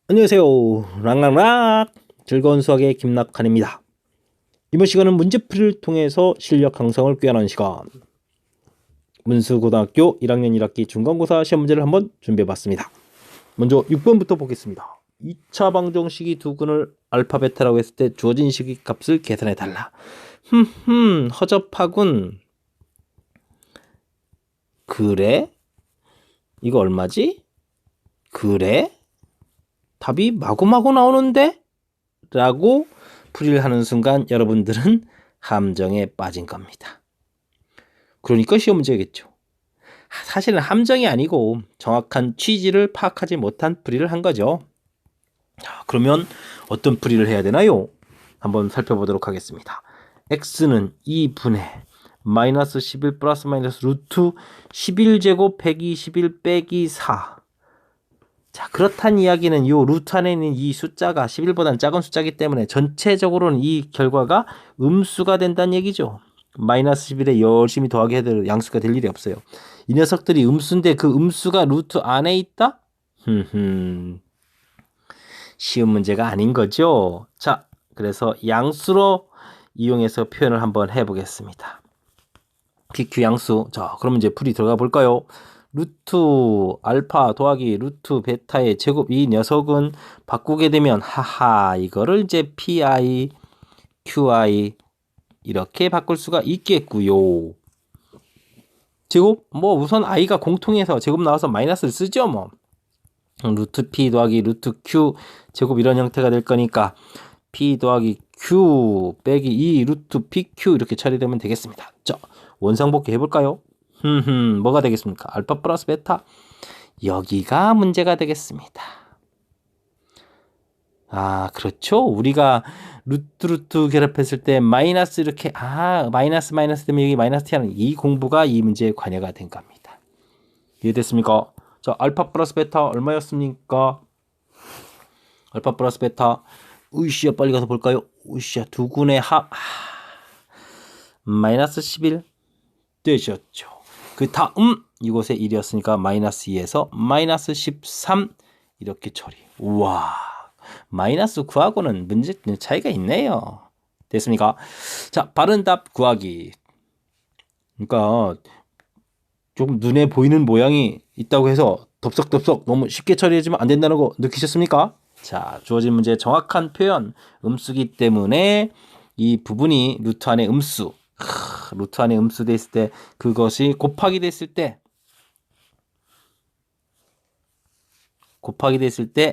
안녕하세요. 락락락 즐거운 수학의 김낙한입니다. 이번 시간은 문제풀이를 통해서 실력 향상을 꾀하는 시간, 문수고등학교 1학년 1학기 중간고사 시험 문제를 한번 준비해봤습니다. 먼저 6번부터 보겠습니다. 2차 방정식이 두 근을 알파 베타라고 했을 때 주어진 식의 값을 계산해달라. 허접하군. 그래? 이거 얼마지? 그래? 답이 마구마구 나오는데? 라고 풀이를 하는 순간 여러분들은 함정에 빠진 겁니다. 그러니까 시험 문제겠죠. 사실은 함정이 아니고 정확한 취지를 파악하지 못한 풀이를 한 거죠. 자, 그러면 어떤 풀이를 해야 되나요? 한번 살펴보도록 하겠습니다. x는 2분의 마이너스 11 플러스 마이너스 루트 11제곱 121 빼기 4. 자, 그렇단 이야기는 요 루트 안에 있는 이 숫자가 11보다는 작은 숫자이기 때문에 전체적으로는 이 결과가 음수가 된다는 얘기죠. 마이너스 11에 열심히 더하게 해도 양수가 될 일이 없어요. 이 녀석들이 음수인데 그 음수가 루트 안에 있다? 쉬운 문제가 아닌 거죠. 자, 그래서 양수로 이용해서 표현을 한번 해보겠습니다. PQ 양수. 자, 그러면 이제 풀이 들어가 볼까요? 루트 알파 더하기 루트 베타의 제곱, 이 녀석은 바꾸게 되면 하하 이거를 이제 pi qi 이렇게 바꿀 수가 있겠고요. 제곱 뭐 우선 i가 공통해서 제곱 나와서 마이너스를 쓰죠. 뭐 루트 p 더하기 루트 q 제곱 이런 형태가 될 거니까 p 더하기 q 빼기 2 루트 pq 이렇게 처리되면 되겠습니다. 자, 원상복귀 해볼까요? 뭐가 되겠습니까? 알파 플러스 베타. 여기가 문제가 되겠습니다. 아, 그렇죠. 우리가 루트 결합했을 때 마이너스 이렇게 마이너스 되면 여기 마이너스 t하는 이 공부가 이 문제에 관여가 된 겁니다. 이해됐습니까? 자, 알파 플러스 베타 얼마였습니까? 알파 플러스 베타. 으쌰, 빨리 가서 볼까요? 으쌰, 두 군의 합 마이너스 11 되셨죠. 그 다음 이곳에 1이었으니까 마이너스 2에서 마이너스 13 이렇게 처리. 우와, 마이너스 9하고는 문제 차이가 있네요. 됐습니까? 자, 바른 답 구하기. 그러니까 좀 눈에 보이는 모양이 있다고 해서 덥석덥석 너무 쉽게 처리해주면 안 된다는 거 느끼셨습니까? 자, 주어진 문제의 정확한 표현, 음수기 때문에 이 부분이 루트 안에 음수, 루트 안에 음수 됐을 때 그것이 곱하기 됐을 때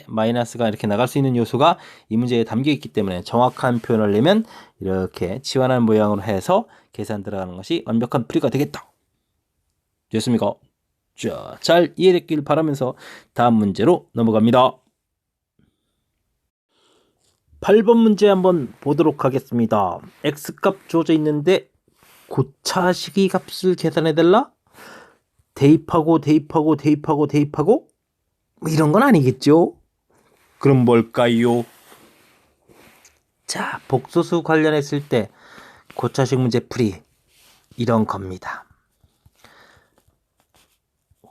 마이너스가 이렇게 나갈 수 있는 요소가 이 문제에 담겨 있기 때문에 정확한 표현을 내면 이렇게 치환한 모양으로 해서 계산 들어가는 것이 완벽한 풀이가 되겠다. 됐습니까? 자, 잘 이해됐길 바라면서 다음 문제로 넘어갑니다. 8번 문제 한번 보도록 하겠습니다. x값 주어져 있는데 고차 시기 값을 계산해달라? 대입하고 뭐 이런 건 아니겠죠? 그럼 뭘까요? 자, 복소수 관련했을 때 고차식 문제 풀이 이런 겁니다.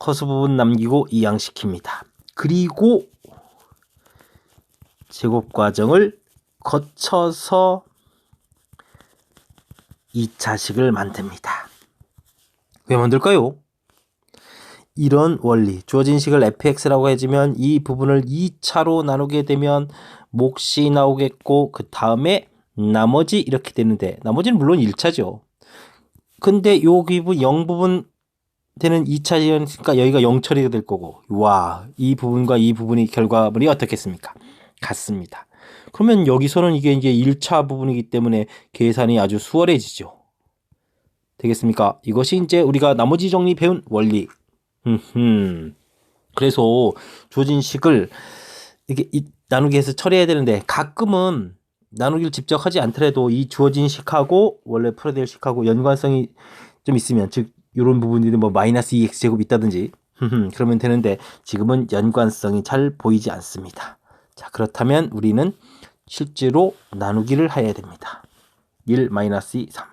허수 부분 남기고 이항시킵니다. 그리고 제곱 과정을 거쳐서 2차식을 만듭니다. 왜 만들까요? 이런 원리, 주어진 식을 fx라고 해주면 이 부분을 2차로 나누게 되면 몫이 나오겠고 그 다음에 나머지 이렇게 되는데 나머지는 물론 1차죠. 근데 여기 0 부분 되는 2차니까 여기가 0 처리가 될 거고, 와, 이 부분과 이 부분이 결과물이 어떻겠습니까? 같습니다. 그러면 여기서는 이게 이제 1차 부분이기 때문에 계산이 아주 수월해지죠. 되겠습니까? 이것이 이제 우리가 나머지 정리 배운 원리. 그래서 주어진 식을 이렇게 나누기 해서 처리해야 되는데 가끔은 나누기를 직접 하지 않더라도 이 주어진 식하고 원래 풀어야 될 식하고 연관성이 좀 있으면, 즉 이런 부분들이 뭐 마이너스 2x 제곱 있다든지 그러면 되는데 지금은 연관성이 잘 보이지 않습니다. 자, 그렇다면 우리는 실제로 나누기를 해야 됩니다. 1 마이너스 2 3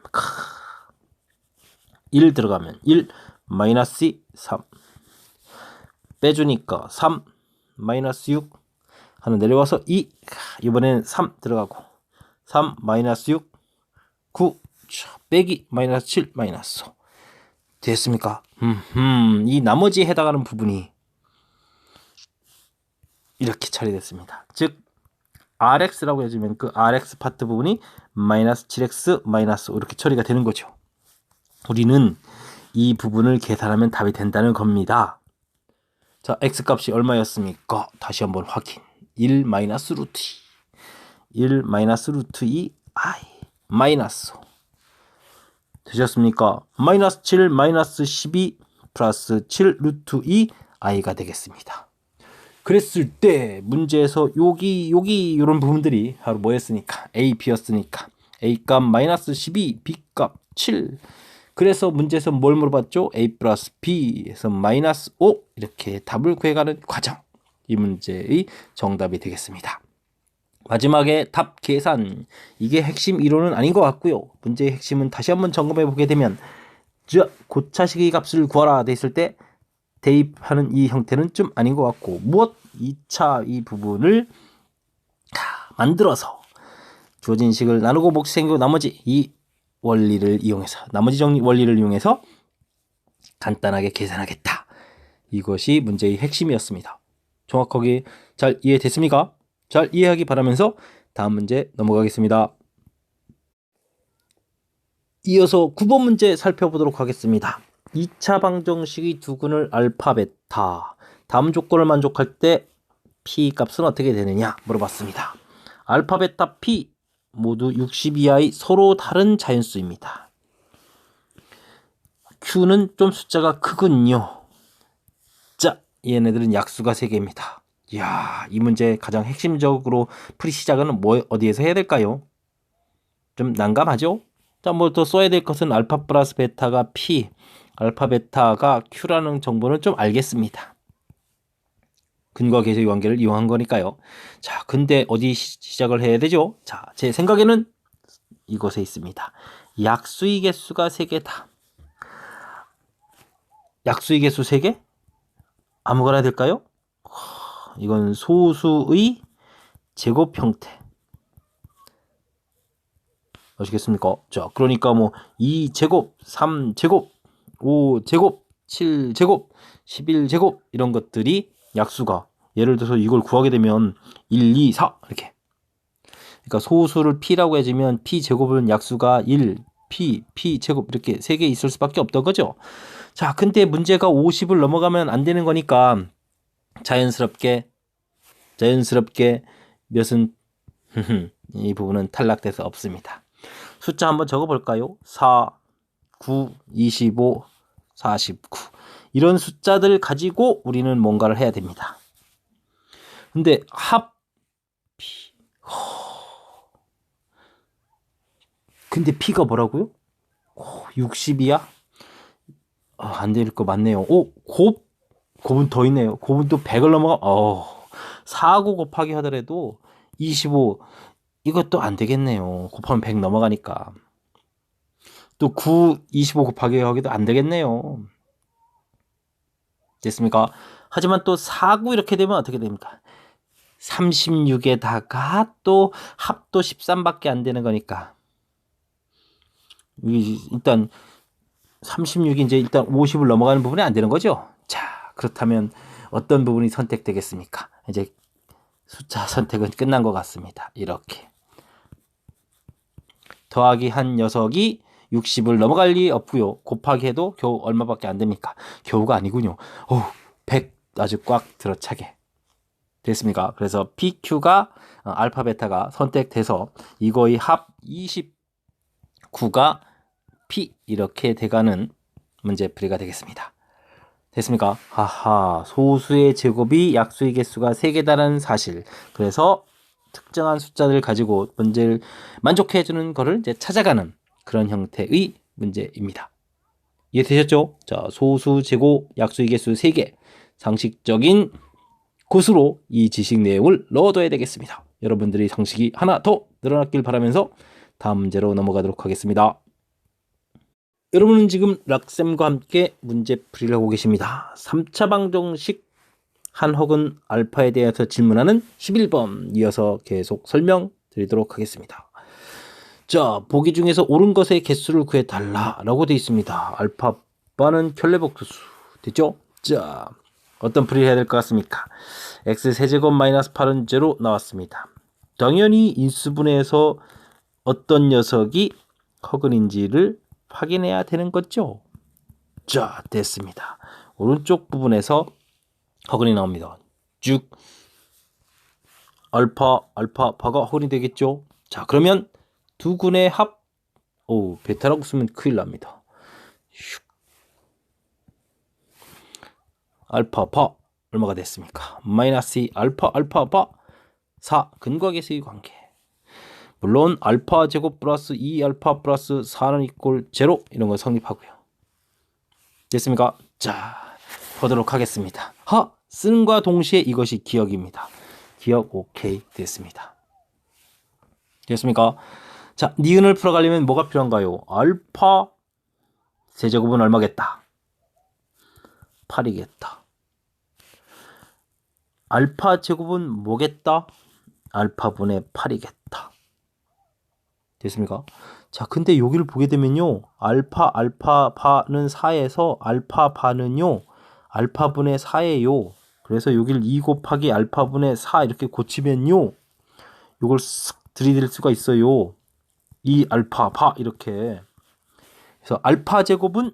1 들어가면 1 마이너스 3 빼주니까 3 마이너스 6 하나 내려와서 2, 이번에는 3 들어가고 3 마이너스 6 9 빼기 마이너스 7 마이너스 5 됐습니까? 이 나머지에 해당하는 부분이 이렇게 처리됐습니다. 즉 RX라고 해주면 그 RX 파트 부분이 마이너스 7X 마이너스 5 이렇게 처리가 되는 거죠. 우리는 이 부분을 계산하면 답이 된다는 겁니다. 자, X값이 얼마였습니까? 다시 한번 확인. 1 마이너스 루트 2 1 마이너스 루트 2 I 마이너스 5 되셨습니까? 마이너스 7 마이너스 12 플러스 7 루트 2 I가 되겠습니다. 그랬을 때 문제에서 여기 이런 부분들이 바로 뭐였으니까 A, B였으니까 A값 마이너스 12, B값 7 그래서 문제에서 뭘 물어봤죠? A 플러스 B에서 마이너스 5 이렇게 답을 구해가는 과정 이 문제의 정답이 되겠습니다. 마지막에 답 계산 이게 핵심 이론은 아닌 것 같고요. 문제의 핵심은 다시 한번 점검해 보게 되면 고차식의 값을 구하라 돼 있을 때 대입하는 이 형태는 좀 아닌 것 같고 무엇 2차 이 부분을 만들어서 주어진 식을 나누고 몫이 생기고 나머지 이 원리를 이용해서 나머지 정리 원리를 이용해서 간단하게 계산하겠다. 이것이 문제의 핵심이었습니다. 정확하게 잘 이해됐습니까? 잘 이해하기 바라면서 다음 문제 넘어가겠습니다. 이어서 9번 문제 살펴보도록 하겠습니다. 2차 방정식의 두근을 알파, 베타 다음 조건을 만족할 때 P 값은 어떻게 되느냐 물어봤습니다. 알파, 베타, P 모두 60 이하의 서로 다른 자연수입니다. Q는 좀 숫자가 크군요. 자, 얘네들은 약수가 3개입니다. 이야, 이 문제 가장 핵심적으로 풀이 시작은 어디에서 해야 될까요? 좀 난감하죠? 자, 뭐 더 써야 될 것은 알파 플러스 베타가 P, 알파 베타가 Q라는 정보는 좀 알겠습니다. 근과 계수의 관계를 이용한 거니까요. 자, 근데 어디 시작을 해야 되죠? 자, 제 생각에는 이곳에 있습니다. 약수의 개수가 3개다. 약수의 개수 3개? 아무거나 될까요? 이건 소수의 제곱 형태. 아시겠습니까? 자, 그러니까 뭐 2제곱, 3제곱, 5제곱, 7제곱, 11제곱 이런 것들이 약수가 예를 들어서 이걸 구하게 되면 1, 2, 4 이렇게 그러니까 소수를 P라고 해주면 P제곱은 약수가 1, P제곱 이렇게 3개 있을 수밖에 없던 거죠. 자, 근데 문제가 50을 넘어가면 안 되는 거니까 자연스럽게 몇은 이 부분은 탈락돼서 없습니다. 숫자 한번 적어볼까요? 4, 9, 25, 49 이런 숫자들 가지고 우리는 뭔가를 해야 됩니다. 근데 합 P 근데 P가 뭐라고요? 60이야? 안 될 거 맞네요. 곱은 더 있네요. 곱은 또 100을 넘어가 49 곱하기 하더라도 25 이것도 안 되겠네요. 곱하면 100 넘어가니까. 또 9, 25 곱하기 하기도 안 되겠네요. 됐습니까? 하지만 또 49 이렇게 되면 어떻게 됩니까? 36에다가 또 합도 13밖에 안 되는 거니까. 일단 36이 이제 일단 50을 넘어가는 부분이 안 되는 거죠. 자, 그렇다면 어떤 부분이 선택되겠습니까? 이제 숫자 선택은 끝난 것 같습니다. 이렇게 더하기 한 녀석이 60을 넘어갈 리 없고요. 곱하기 해도 겨우 얼마밖에 안 됩니까? 겨우가 아니군요. 100 아주 꽉 들어차게 됐습니까? 그래서 PQ가 알파 베타가 선택돼서 이거의 합 29가 P 이렇게 돼가는 문제풀이가 되겠습니다. 됐습니까? 하하, 소수의 제곱이 약수의 개수가 3개다라는 사실. 그래서 특정한 숫자들을 가지고 문제를 만족해주는 거를 이제 찾아가는 그런 형태의 문제입니다. 이해되셨죠? 자, 소수, 제곱, 약수의 개수 3개. 상식적인 곳으로 이 지식 내용을 넣어둬야 되겠습니다. 여러분들이 상식이 하나 더 늘어났길 바라면서 다음 문제로 넘어가도록 하겠습니다. 여러분은 지금 락쌤과 함께 문제풀이를 하고 계십니다. 3차 방정식 한 혹은 알파에 대해서 질문하는 11번 이어서 계속 설명드리도록 하겠습니다. 자, 보기 중에서 옳은 것의 개수를 구해달라 라고 되어 있습니다. 알파바는 켤레복수 됐죠? 자, 어떤 풀이를 해야 될 것 같습니까? x 세제곱 마이너스 8은 제로 나왔습니다. 당연히 인수분해에서 어떤 녀석이 허근인지를 확인해야 되는 거죠. 자, 됐습니다. 오른쪽 부분에서 허근이 나옵니다. 쭉 알파바가 허근이 되겠죠. 자, 그러면 두 군의 합, 베타라고 쓰면 큰일 납니다. 알파바 얼마가 됐습니까? 마이너스 2 알파바 4 근과계수의 관계. 물론 알파 제곱 플러스 2 알파 플러스 4는 이꼴 제로 이런 거 성립하고요. 됐습니까? 자, 보도록 하겠습니다. 쓴과 동시에 이것이 기억입니다. 기억 오케이 됐습니다. 됐습니까? 자, 니은을 풀어가려면 뭐가 필요한가요? 알파 세제곱은 얼마겠다? 8이겠다. 알파 제곱은 뭐겠다? 알파분의 8이겠다. 됐습니까? 자, 근데 여기를 보게 되면요. 알파바는 4에서 알파바는요. 알파분의 4예요. 그래서 여기를 2 곱하기 알파분의 4 이렇게 고치면요. 이걸 쓱 들이댈 수가 있어요. 2 알파바 이렇게. 그래서 알파 제곱은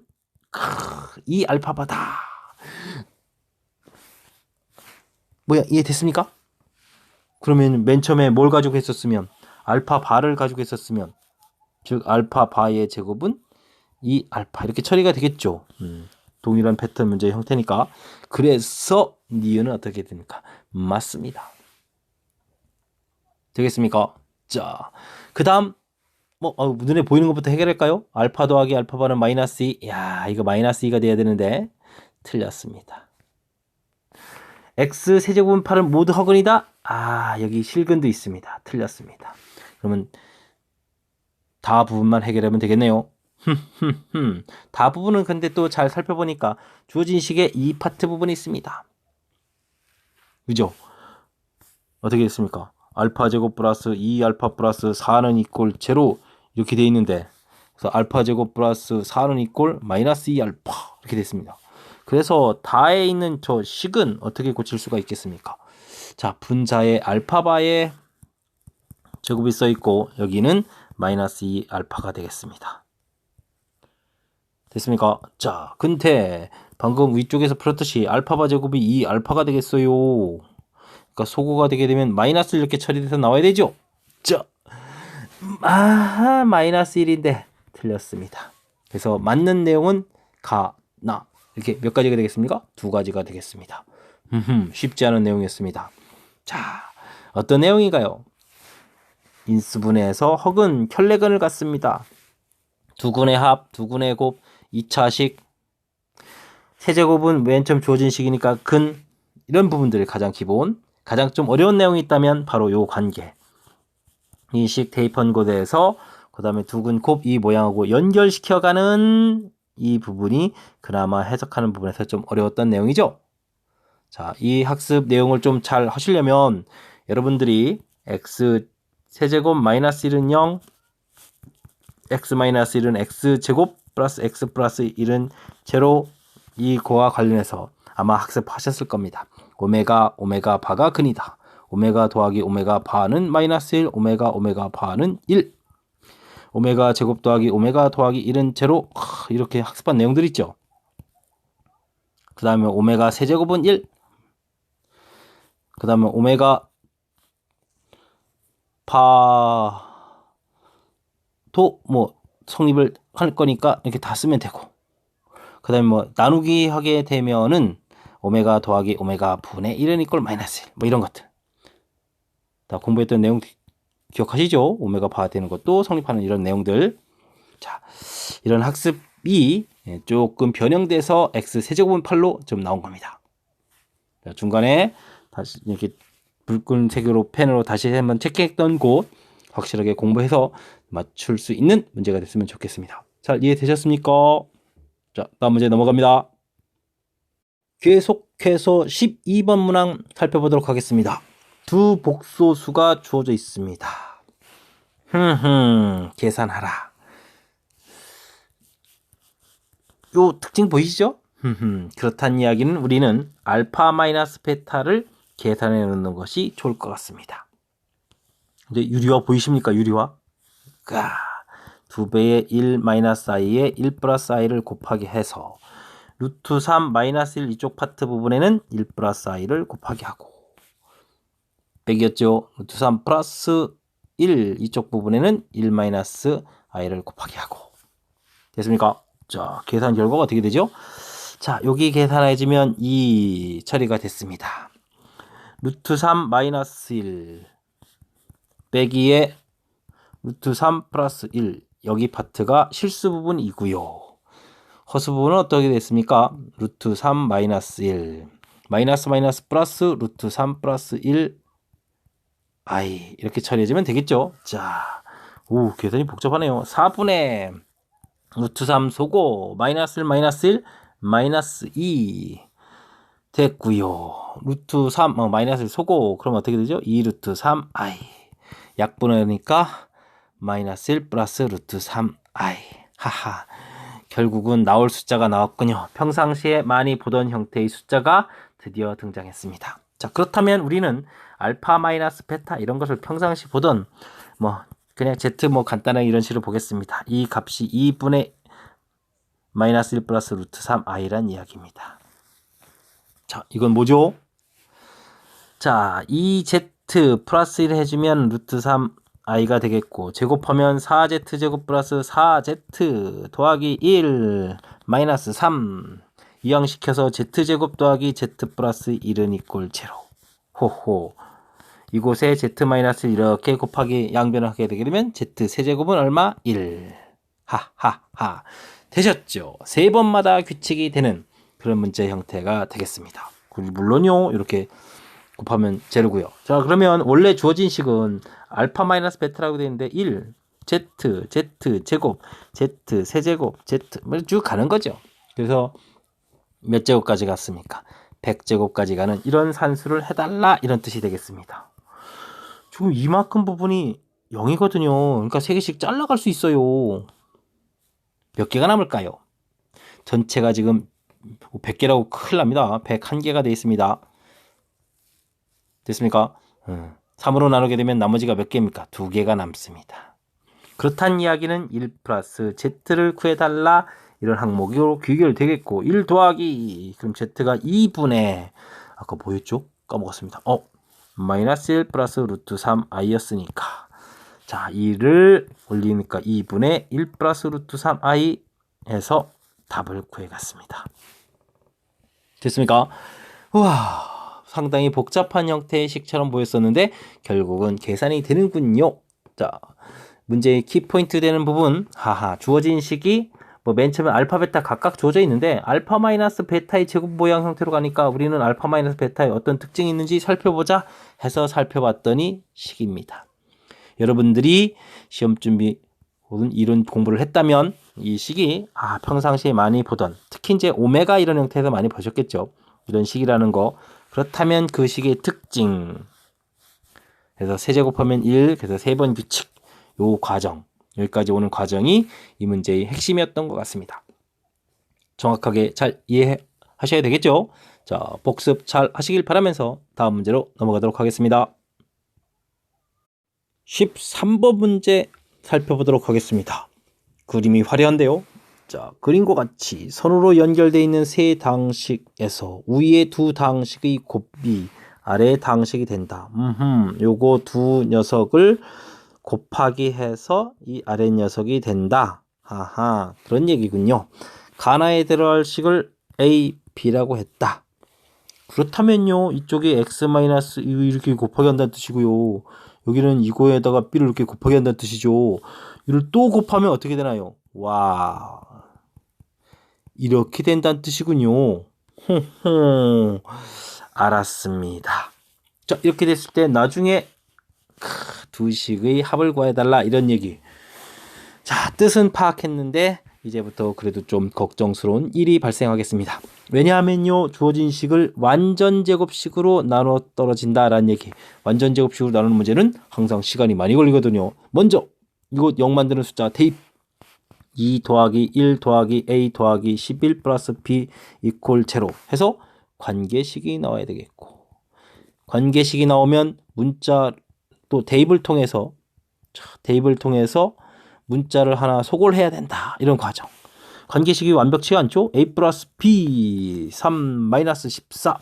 2 알파바다. 뭐야, 이해됐습니까? 그러면 맨 처음에 뭘 가지고 했었으면 알파바를 가지고 했었으면 즉 알파바의 제곱은 2 알파 이렇게 처리가 되겠죠. 동일한 패턴 문제의 형태니까. 그래서 니은은 어떻게 됩니까? 맞습니다. 되겠습니까? 자, 그 다음 눈에 보이는 것부터 해결할까요? 알파 더하기 알파바는 마이너스 2. 야, 이거 마이너스 2가 돼야 되는데 틀렸습니다. x 세제곱은 8은 모두 허근이다. 여기 실근도 있습니다. 틀렸습니다. 그러면 다 부분만 해결하면 되겠네요. 다 부분은 근데 또 잘 살펴보니까 주어진 식에 이 파트 부분이 있습니다. 그죠? 어떻게 됐습니까? 알파 제곱 플러스 2 알파 플러스 4는 이꼴 제로 이렇게 돼 있는데, 그래서 알파 제곱 플러스 4는 이꼴 마이너스 2 알파 이렇게 됐습니다. 그래서 다에 있는 저 식은 어떻게 고칠 수가 있겠습니까? 자, 분자에 알파바에 제곱이 써 있고 여기는 마이너스 2 알파가 되겠습니다. 됐습니까? 자, 근데 방금 위쪽에서 풀었듯이 알파바 제곱이 2 알파가 되겠어요. 그러니까 소거가 되게 되면 마이너스 이렇게 처리돼서 나와야 되죠. 자, 마이너스 1인데 틀렸습니다. 그래서 맞는 내용은 나 이렇게 몇 가지가 되겠습니까? 두 가지가 되겠습니다. 쉽지 않은 내용이었습니다. 자, 어떤 내용인가요? 인수분해에서 허근 켤레근을 갖습니다. 두근의 합, 두근의 곱, 2차식. 세제곱은 맨 처음 주어진 식이니까 근, 이런 부분들이 가장 기본. 가장 좀 어려운 내용이 있다면 바로 요 관계. 이 식 대입한 곳에서 그 다음에 두근 곱 이 모양하고 연결시켜가는 이 부분이 그나마 해석하는 부분에서 좀 어려웠던 내용이죠. 자, 이 학습 내용을 좀 잘 하시려면 여러분들이 x 세제곱 마이너스 1은 0, x 마이너스 1은 x제곱 플러스 x 플러스 1은 제로, 이거와 관련해서 아마 학습하셨을 겁니다. 오메가 바가 근이다. 오메가 더하기 오메가 바는 마이너스 1, 오메가 바는 1, 오메가 제곱 더하기 오메가 더하기 1은 제로. 이렇게 학습한 내용들 있죠. 그 다음에 오메가 세제곱은 1, 그 다음에 오메가 바도 성립을 할 거니까 이렇게 다 쓰면 되고, 그 다음에 나누기 하게 되면은 오메가 더하기 오메가 분의 1은 이꼴 마이너스 1 이런 것들 다 공부했던 내용 기억하시죠? 오메가 바 되는 것도 성립하는 이런 내용들. 자, 이런 학습이 조금 변형돼서 x 세제곱은 8로 좀 나온 겁니다. 자, 중간에 다시 이렇게 붉은색으로 펜으로 다시 한번 체크했던 곳 확실하게 공부해서 맞출 수 있는 문제가 됐으면 좋겠습니다. 잘 이해되셨습니까? 자, 다음 문제 넘어갑니다. 계속해서 12번 문항 살펴보도록 하겠습니다. 두 복소수가 주어져 있습니다. 계산하라. 요 특징 보이시죠? 그렇다는 이야기는 우리는 알파 마이너스 베타를 계산해 놓는 것이 좋을 것 같습니다. 이제 유리화 보이십니까? 유리화. 2배의 1 마이너스 i에 1 플러스 i를 곱하기 해서 루트 3 마이너스 1 이쪽 파트 부분에는 1 플러스 i를 곱하기 하고 빼기였죠. 루트 3 플러스 1 이쪽 부분에는 1 마이너스 i를 곱하기 하고 됐습니까? 자, 계산 결과가 어떻게 되죠? 자, 여기 계산해지면 이 처리가 됐습니다. 루트 3 마이너스 1 빼기에 루트 3 플러스 1 여기 파트가 실수 부분이고요. 허수 부분은 어떻게 됐습니까? 루트 3 마이너스 1 마이너스 마이너스 플러스 루트 3 플러스 1 i 이렇게 처리해주면 되겠죠. 자, 오 계산이 복잡하네요. 4분의 루트 3 소고 마이너스 1 마이너스 1 마이너스 2 됐고요. 루트 3 마이너스 1 소고 그럼 어떻게 되죠? 2 루트 3 i 약분하니까 마이너스 1 플러스 루트 3 i 하하 결국은 나올 숫자가 나왔군요. 평상시에 많이 보던 형태의 숫자가 드디어 등장했습니다. 자, 그렇다면 우리는 알파 마이너스 베타 이런 것을 평상시 보던 그냥 z 간단하게 이런 식으로 보겠습니다. 이 값이 2분의 마이너스 1 플러스 루트 3i란 이야기입니다. 자, 이건 뭐죠? 자, 2z 플러스 1 해주면 루트 3i가 되겠고 제곱하면 4z 제곱 플러스 4z 더하기 1 마이너스 3 이항시켜서 z제곱 더하기 z 플러스 1은 이꼴 제로. 호호. 이곳에 z 마이너스 이렇게 곱하기 양변을 하게 되게 되면 z 세제곱은 얼마? 1. 하하하. 되셨죠? 세 번마다 규칙이 되는 그런 문제 형태가 되겠습니다. 물론요. 이렇게 곱하면 제로고요. 자, 그러면 원래 주어진 식은 알파 마이너스 베타라고 되어 있는데 1, z, z 제곱, z 세제곱, z 쭉 가는 거죠. 그래서 몇 제곱까지 갔습니까? 100제곱까지 가는 이런 산수를 해달라 이런 뜻이 되겠습니다. 지금 이만큼 부분이 0이거든요. 그러니까 3개씩 잘라갈 수 있어요. 몇 개가 남을까요? 전체가 지금 100개라고 큰일 납니다. 101개가 되어 있습니다. 됐습니까? 3으로 나누게 되면 나머지가 몇 개입니까? 2개가 남습니다. 그렇다는 이야기는 1 플러스 z를 구해달라 이런 항목으로 귀결되겠고 1 더하기 그럼 z가 2분의 아까 뭐였죠? 까먹었습니다. 마이너스 1 플러스 루트 3i였으니까 자 2를 올리니까 2분의 1 플러스 루트 3i 해서 답을 구해갔습니다. 됐습니까? 우와 상당히 복잡한 형태의 식처럼 보였었는데 결국은 계산이 되는군요. 자 문제의 키포인트 되는 부분 주어진 식이 맨 처음에 알파 베타 각각 주어져 있는데 알파 마이너스 베타의 제곱 모양 형태로 가니까 우리는 알파 마이너스 베타에 어떤 특징이 있는지 살펴보자 해서 살펴봤더니 식입니다. 여러분들이 시험 준비 혹은 이론 공부를 했다면 이 식이 평상시에 많이 보던 특히 이제 오메가 이런 형태에서 많이 보셨겠죠. 이런 식이라는 거. 그렇다면 그 식의 특징 그래서 세제곱하면 1 그래서 3번 규칙 요 과정 여기까지 오는 과정이 이 문제의 핵심이었던 것 같습니다. 정확하게 잘 이해하셔야 되겠죠? 자, 복습 잘 하시길 바라면서 다음 문제로 넘어가도록 하겠습니다. 13번 문제 살펴보도록 하겠습니다. 그림이 화려한데요. 자, 그림과 같이 선으로 연결되어 있는 세 당식에서 위의 두 당식의 곱비 아래의 당식이 된다. 요거 두 녀석을 곱하기 해서 이 아래 녀석이 된다. 그런 얘기군요. 가나에 들어갈 식을 A, B라고 했다. 그렇다면요. 이쪽에 X-2 이렇게 곱하기 한다는 뜻이고요. 여기는 이거에다가 B를 이렇게 곱하기 한다는 뜻이죠. 이를 또 곱하면 어떻게 되나요? 와, 이렇게 된다는 뜻이군요. 알았습니다. 자, 이렇게 됐을 때 나중에 두 식의 합을 구해달라 이런 얘기. 자, 뜻은 파악했는데 이제부터 그래도 좀 걱정스러운 일이 발생하겠습니다. 왜냐하면요, 주어진 식을 완전 제곱식으로 나눠 떨어진다라는 얘기. 완전 제곱식으로 나누는 문제는 항상 시간이 많이 걸리거든요. 먼저 이거 0 만드는 숫자 대입. 2 더하기 1 더하기 a 더하기 11 플러스 b 이퀄 제로 해서 관계식이 나와야 되겠고, 관계식이 나오면 문자 또 대입을 통해서 문자를 하나 소골해야 된다, 이런 과정. 관계식이 완벽치가 않죠. a 플러스 b 3 마이너스 14.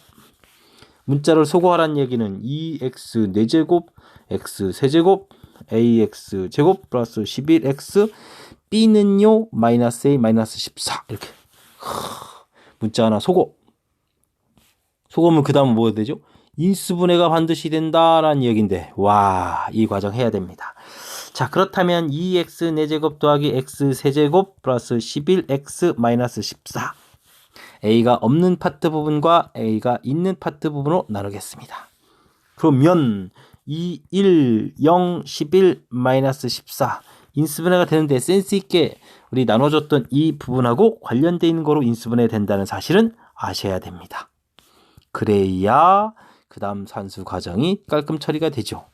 문자를 소거하라는 얘기는 2x 4제곱 x 세제곱 ax 제곱 플러스 11x b는요 마이너스 a 마이너스 14 이렇게 문자 하나 소거면 그 다음은 뭐가 되죠? 인수분해가 반드시 된다라는 얘기인데, 와, 이 과정 해야 됩니다. 자, 그렇다면 2x 4제곱 더하기 x 세제곱 플러스 11x 마이너스 14. a가 없는 파트 부분과 a가 있는 파트 부분으로 나누겠습니다. 그러면 2, 1, 0, 11 마이너스 14. 인수분해가 되는데 센스 있게 우리 나눠줬던 이 부분하고 관련되어 있는 거로 인수분해 된다는 사실은 아셔야 됩니다. 그래야 그 다음 산수 과정이 깔끔 처리가 되죠.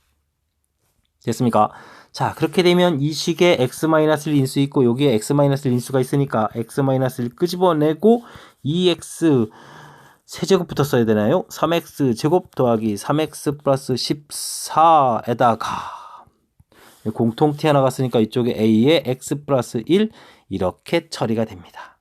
됐습니까? 자, 그렇게 되면 이 식에 x-1 인수 있고 여기에 x-1 인수가 있으니까 x-1 끄집어내고 2x 세제곱부터 써야 되나요? 3x 제곱 더하기 3x 플러스 14에다가 공통티 하나 갔으니까 이쪽에 a에 x 플러스 1 이렇게 처리가 됩니다.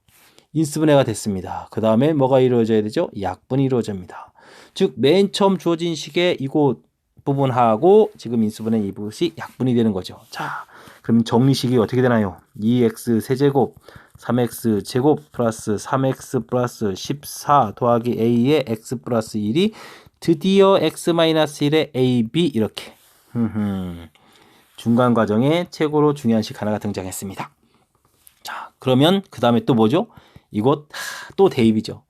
인수분해가 됐습니다. 그 다음에 뭐가 이루어져야 되죠? 약분이 이루어집니다. 즉 맨 처음 주어진 식의 이곳 부분하고 지금 인수분해 이것이 약분이 되는 거죠. 자, 그럼 정리식이 어떻게 되나요? 2x 세제곱 3x 제곱 플러스 3x 플러스 14 더하기 a의 x 플러스 1이 드디어 x-1의 ab 이렇게 중간 과정에 최고로 중요한 식 하나가 등장했습니다. 자, 그러면 그 다음에 또 뭐죠? 이곳 또 대입이죠.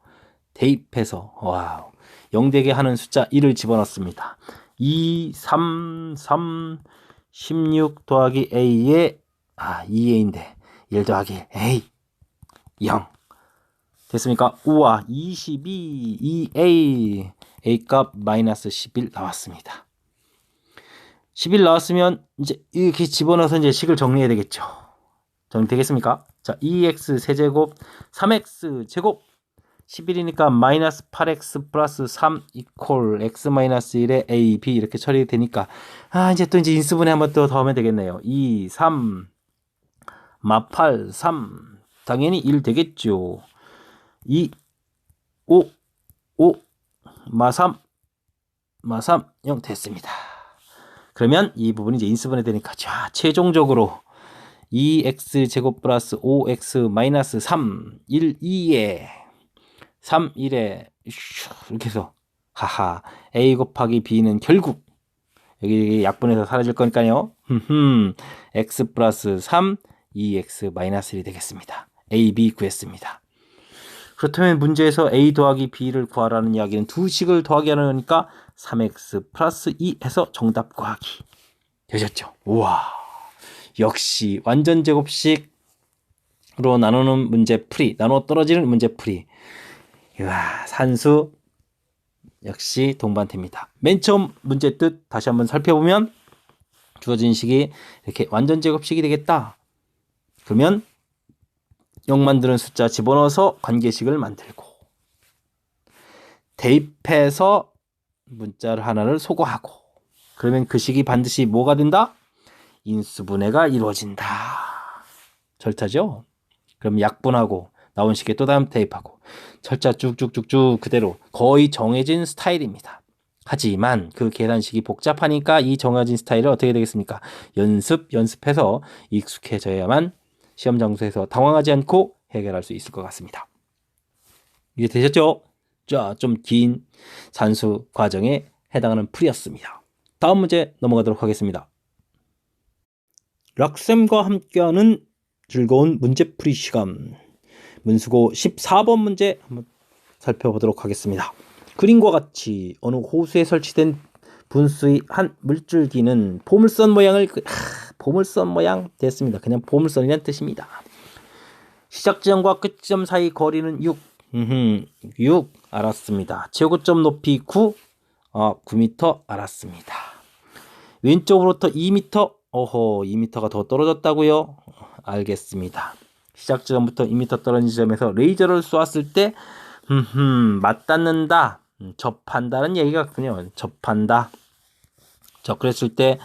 대입해서 와우, 0되게 하는 숫자 1을 집어넣습니다. 2, 3, 16 더하기 a에 2a인데 1 더하기 a 0 됐습니까? 우와, 22 2a a값 마이너스 11 나왔습니다. 11 나왔으면 이제 이렇게 집어넣어서 이제 식을 정리해야 되겠죠. 정리되겠습니까? 자, 2x 세제곱 3x 제곱 11이니까 마이너스 8x 플러스 3 이퀄 x 마이너스 1에 a, b 이렇게 처리되니까 이제 또 이제 인수분해 한번 또 더하면 되겠네요. 2, 3 마 8, 3 당연히 1 되겠죠. 2, 5 마 3 0 됐습니다. 그러면 이 부분이 이제 인수분해 되니까 자, 최종적으로 2x 제곱 플러스 5x 마이너스 3 1, 2에 3, 1에 이렇게 해서 하하 a 곱하기 b는 결국 여기 약분해서 사라질 거니까요. x 플러스 3 2x 마이너스 1이 되겠습니다. a, b 구했습니다. 그렇다면 문제에서 a 더하기 b를 구하라는 이야기는 두 식을 더하기 하려니까 3x 플러스 2 해서 정답 구하기 되셨죠. 우와, 역시 완전 제곱식으로 나누는 문제 풀이, 나눠 떨어지는 문제 풀이. 이야, 산수 역시 동반됩니다. 맨 처음 문제 뜻 다시 한번 살펴보면 주어진 식이 이렇게 완전 제곱식이 되겠다. 그러면 0 만드는 숫자 집어넣어서 관계식을 만들고 대입해서 문자를 하나를 소거하고, 그러면 그 식이 반드시 뭐가 된다? 인수분해가 이루어진다. 절차죠. 그럼 약분하고 나온 식에 또 다음 대입하고 절차 쭉쭉쭉쭉 그대로 거의 정해진 스타일입니다. 하지만 그 계산식이 복잡하니까 이 정해진 스타일을 어떻게 되겠습니까? 연습해서 익숙해져야만 시험 장소에서 당황하지 않고 해결할 수 있을 것 같습니다. 이해 되셨죠? 자, 좀 긴 산수 과정에 해당하는 풀이었습니다. 다음 문제 넘어가도록 하겠습니다. 락쌤과 함께하는 즐거운 문제풀이 시간, 문수고 14번 문제 한번 살펴보도록 하겠습니다. 그림과 같이 어느 호수에 설치된 분수의 한 물줄기는 보물선 모양을 보물선 모양 됐습니다. 그냥 보물선이라는 뜻입니다. 시작 지점과 끝 지점 사이 거리는 6. 6 알았습니다. 최고점 높이 9. 9m 알았습니다. 왼쪽으로부터 2m. 어허, 2m가 더 떨어졌다고요? 알겠습니다. 시작 지점부터 2m 떨어진 지점에서 레이저를 쏘았을 때 맞닿는다. 접한다는 얘기가 있군요. 접한다. 자, 그랬을 때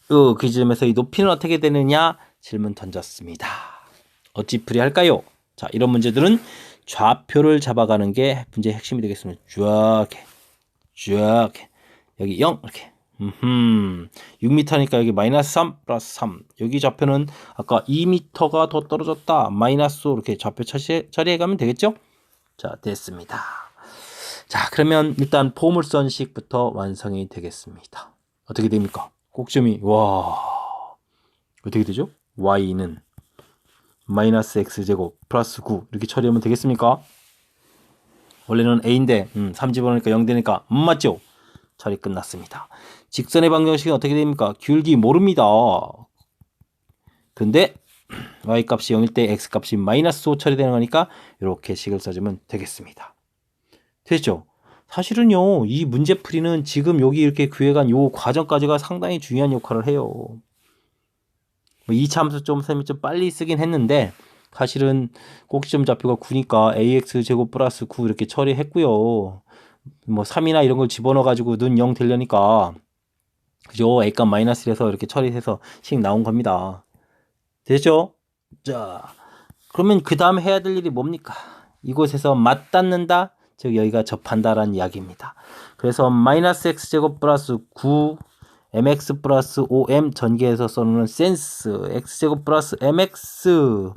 그 지점에서 이 높이는 어떻게 되느냐? 질문 던졌습니다. 어찌 풀이할까요? 자, 이런 문제들은 좌표를 잡아가는 게 문제의 핵심이 되겠습니다. 쭉 여기 0 이렇게 6m니까 여기 마이너스 3 플러스 3. 여기 좌표는 아까 2m가 더 떨어졌다. 마이너스 5 이렇게 좌표 처리해 가면 되겠죠? 자, 됐습니다. 자, 그러면 일단 포물선식부터 완성이 되겠습니다. 어떻게 됩니까? 꼭점이 어떻게 되죠? y는 마이너스 x제곱 플러스 9 이렇게 처리하면 되겠습니까? 원래는 a인데 3 집어넣으니까 0 되니까 맞죠? 처리 끝났습니다. 직선의 방정식은 어떻게 됩니까? 기울기 모릅니다. 근데 y값이 0일 때 x값이 마이너스 5 처리되는 거니까 이렇게 식을 써주면 되겠습니다. 됐죠? 사실은요, 이 문제풀이는 지금 여기 이렇게 구해간 요 과정까지가 상당히 중요한 역할을 해요. 2차 함수 셈이 좀 빨리 쓰긴 했는데 사실은 꼭지점 좌표가 9니까 ax제곱 플러스 9 이렇게 처리했고요. 뭐 3이나 이런 걸 집어넣어 가지고 는 0 되려니까 그죠? a값 마이너스 1에서 이렇게 처리해서 식 나온 겁니다. 됐죠? 자, 그러면 그 다음 해야 될 일이 뭡니까? 이곳에서 맞닿는다, 즉 여기가 접한다라는 이야기입니다. 그래서 마이너스 x제곱 플러스 9 mx 플러스 5m 전개해서 써놓는 센스 x제곱 플러스 mx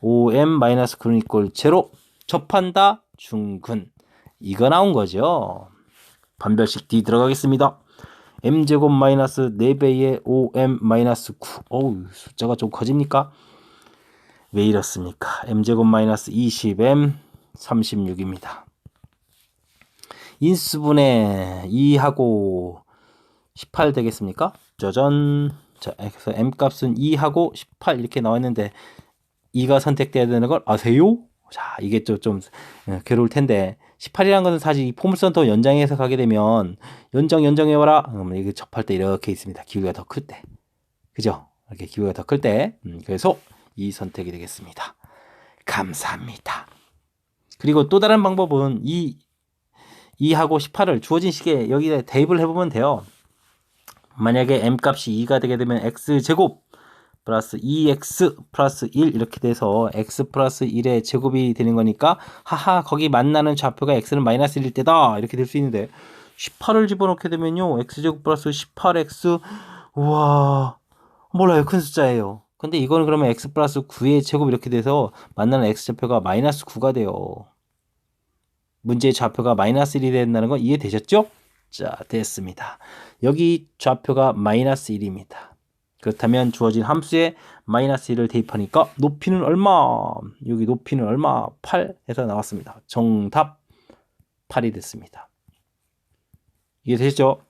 5m 마이너스 9는 이꼴 제로. 접한다 중근. 이거 나온 거죠. 반별식 D 들어가겠습니다. m제곱 마이너스 4배의 5m 마이너스 9. 어우, 숫자가 좀 커집니까? 왜 이렇습니까? m제곱 마이너스 20m 36입니다. 인수분해 2하고 18 되겠습니까? 짜잔. 자, 그래서 m값은 2하고 18 이렇게 나왔는데 2가 선택돼야 되는 걸 아세요? 자, 이게 좀 괴로울 텐데 18이라는 것은 사실 이 포물선 더 연장해서 가게 되면 연장해봐라. 이게 접할 때 이렇게 있습니다. 기울기가 더 클 때. 그죠? 이렇게 기울기가 더 클 때. 그래서 이 선택이 되겠습니다. 감사합니다. 그리고 또 다른 방법은 2하고 18을 주어진 식에 여기에 대입을 해보면 돼요. 만약에 m값이 2가 되게 되면 x제곱 플러스 2x 플러스 1 이렇게 돼서 x 플러스 1의 제곱이 되는 거니까 하하, 거기 만나는 좌표가 x는 마이너스 1일 때다 이렇게 될 수 있는데 18을 집어넣게 되면요, x제곱 플러스 18x, 우와, 몰라요, 큰 숫자예요. 근데 이거는 그러면 x 플러스 9의 제곱 이렇게 돼서 만나는 x좌표가 마이너스 9가 돼요. 문제의 좌표가 마이너스 1이 된다는 건 이해되셨죠? 자, 됐습니다. 여기 좌표가 마이너스 1입니다. 그렇다면 주어진 함수에 마이너스 1을 대입하니까 높이는 얼마? 여기 높이는 얼마? 8 해서 나왔습니다. 정답 8이 됐습니다. 이해되시죠?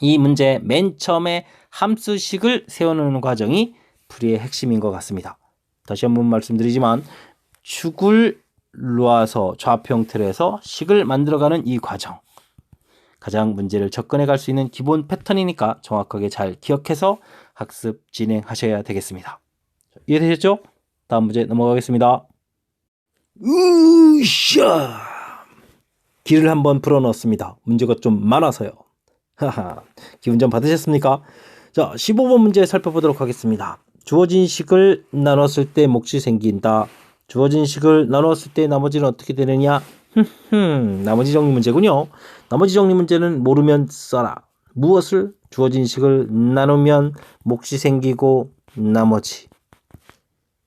이 문제 맨 처음에 함수식을 세워놓는 과정이 풀이의 핵심인 것 같습니다. 다시 한번 말씀드리지만 축을 놓아서 좌표 형태로 해서 식을 만들어가는 이 과정, 가장 문제를 접근해 갈 수 있는 기본 패턴이니까 정확하게 잘 기억해서 학습 진행하셔야 되겠습니다. 이해되셨죠? 다음 문제 넘어가겠습니다. 으쌰! 길을 한번 풀어 넣었습니다. 문제가 좀 많아서요. 하하, 기분 좀 받으셨습니까? 자, 15번 문제 살펴보도록 하겠습니다. 주어진 식을 나눴을 때 몫이 생긴다. 주어진 식을 나눴을 때 나머지는 어떻게 되느냐? 나머지 정리 문제군요. 나머지 정리 문제는 모르면 써라. 무엇을? 주어진 식을 나누면 몫이 생기고 나머지.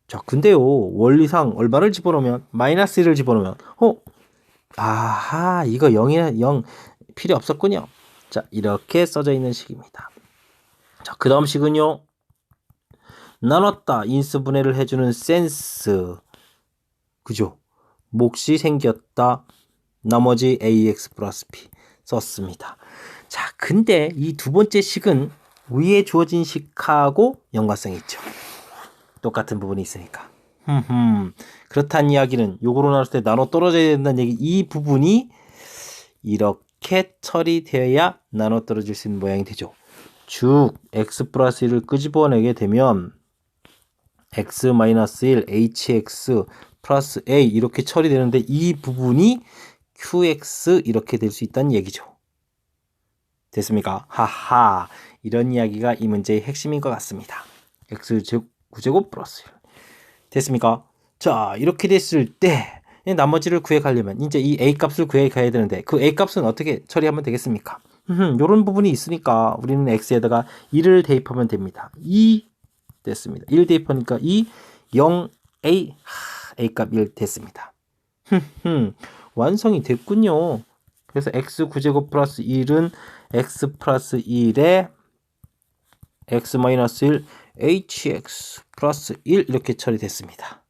자, 근데요, 원리상 얼마를 집어넣으면, 마이너스 1을 집어넣으면, 아하, 이거 0이나 0 필요 없었군요. 자, 이렇게 써져 있는 식입니다. 자, 그 다음 식은요, 나눴다, 인수분해를 해주는 센스. 그죠? 몫이 생겼다, 나머지 ax 플러스 b 썼습니다. 자, 근데 이 두 번째 식은 위에 주어진 식하고 연관성이 있죠. 똑같은 부분이 있으니까. 그렇다는 이야기는 요거로 나눴을 때 나눠 떨어져야 된다는 얘기. 이 부분이 이렇게 처리되어야 나눠 떨어질 수 있는 모양이 되죠. 쭉 x 플러스 1을 끄집어내게 되면 x 마이너스 1 hx 플러스 a 이렇게 처리되는데 이 부분이 qx 이렇게 될 수 있다는 얘기죠. 됐습니까? 하하, 이런 이야기가 이 문제의 핵심인 것 같습니다. x 구제곱 플러스 1 됐습니까? 자, 이렇게 됐을 때 나머지를 구해가려면 이제 이 a 값을 구해가야 되는데 그 a 값은 어떻게 처리하면 되겠습니까? 이런 부분이 있으니까 우리는 x에다가 1을 대입하면 됩니다. 2 됐습니다. 1 대입하니까 2, 0, a, a 값 1 됐습니다. 완성이 됐군요. 그래서 x 구제곱 플러스 1은 x 플러스 1에 x 마이너스 1 hx 플러스 1 이렇게 처리됐습니다.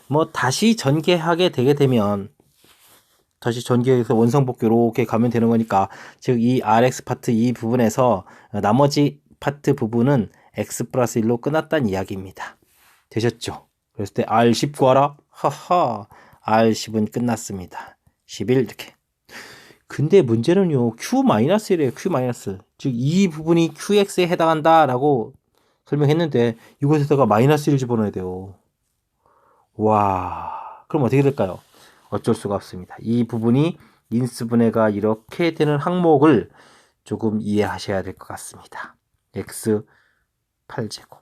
뭐 다시 전개하게 되게 되면 다시 전개해서 원성복귀 이렇게 가면 되는 거니까 즉 이 rx 파트 이 부분에서 나머지 파트 부분은 x 플러스 1로 끝났다는 이야기입니다. 되셨죠? 그랬을 때 r10 구하라? 하하, r10은 끝났습니다. 11 이렇게. 근데 문제는요, q-1이래요, q-. 즉, 이 부분이 qx에 해당한다 라고 설명했는데 이것에다가 마이너스 1을 집어넣어야 돼요. 와, 그럼 어떻게 될까요? 어쩔 수가 없습니다. 이 부분이 인수분해가 이렇게 되는 항목을 조금 이해하셔야 될 것 같습니다. x 8제곱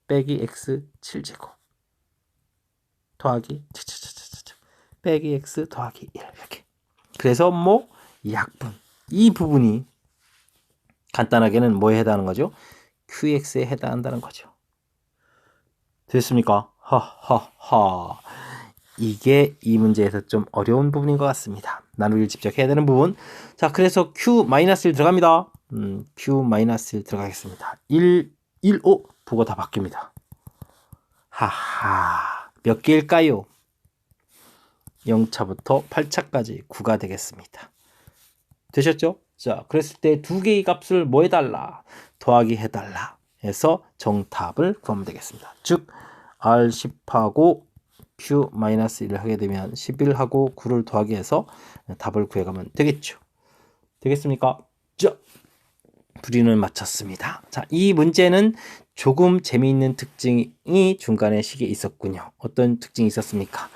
빼기 x 7제곱 더하기 빼기 x 더하기 1 이렇게. 그래서 뭐 이 약분 이 부분이 간단하게는 뭐에 해당하는 거죠? qx에 해당한다는 거죠. 됐습니까? 하하하. 이게 이 문제에서 좀 어려운 부분인 것 같습니다. 나누기를 직접 해야 되는 부분. 자, 그래서 q-1 들어갑니다. q-1 들어가겠습니다. 1, 1, 5 부가 다 바뀝니다. 하하. 몇 개일까요? 0차부터 8차까지 9가 되겠습니다. 되셨죠? 자, 그랬을 때 두 개의 값을 뭐 해달라? 더하기 해달라 해서 정답을 구하면 되겠습니다. 즉 R10하고 Q-1을 하게 되면 11하고 9를 더하기 해서 답을 구해가면 되겠죠. 되겠습니까? 자, 풀이는 마쳤습니다. 자, 이 문제는 조금 재미있는 특징이 중간에 식에 있었군요. 어떤 특징이 있었습니까?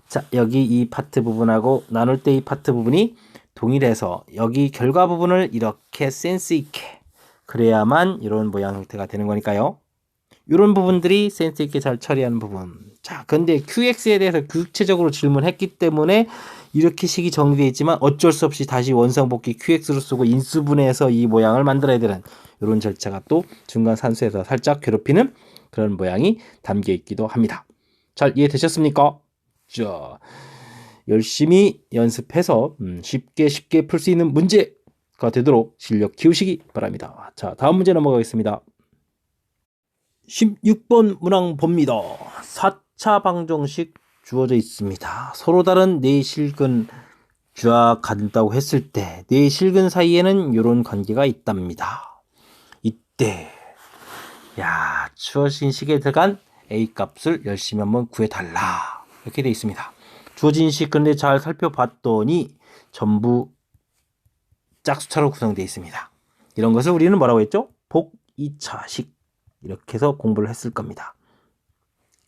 자, 여기 이 파트 부분하고 나눌 때 이 파트 부분이 동일해서 여기 결과 부분을 이렇게 센스 있게 그래야만 이런 모양 형태가 되는 거니까요. 이런 부분들이 센스 있게 잘 처리하는 부분. 자, 근데 QX에 대해서 구체적으로 질문했기 때문에 이렇게 식이 정리되어 있지만 어쩔 수 없이 다시 원상복귀 QX로 쓰고 인수분해해서 이 모양을 만들어야 되는 이런 절차가 또 중간 산수에서 살짝 괴롭히는 그런 모양이 담겨 있기도 합니다. 잘 이해되셨습니까? 자, 열심히 연습해서 쉽게 풀 수 있는 문제가 되도록 실력 키우시기 바랍니다. 자, 다음 문제 넘어가겠습니다. 16번 문항 봅니다. 4차 방정식 주어져 있습니다. 서로 다른 네 실근 주와 같다고 했을 때 네 실근 사이에는 이런 관계가 있답니다. 이때 주어진 식에 들어간 a 값을 열심히 한번 구해달라 이렇게 되어 있습니다. 주어진 식 근데 잘 살펴봤더니 전부 짝수차로 구성되어 있습니다. 이런 것을 우리는 뭐라고 했죠? 복 2차식 이렇게 해서 공부를 했을 겁니다.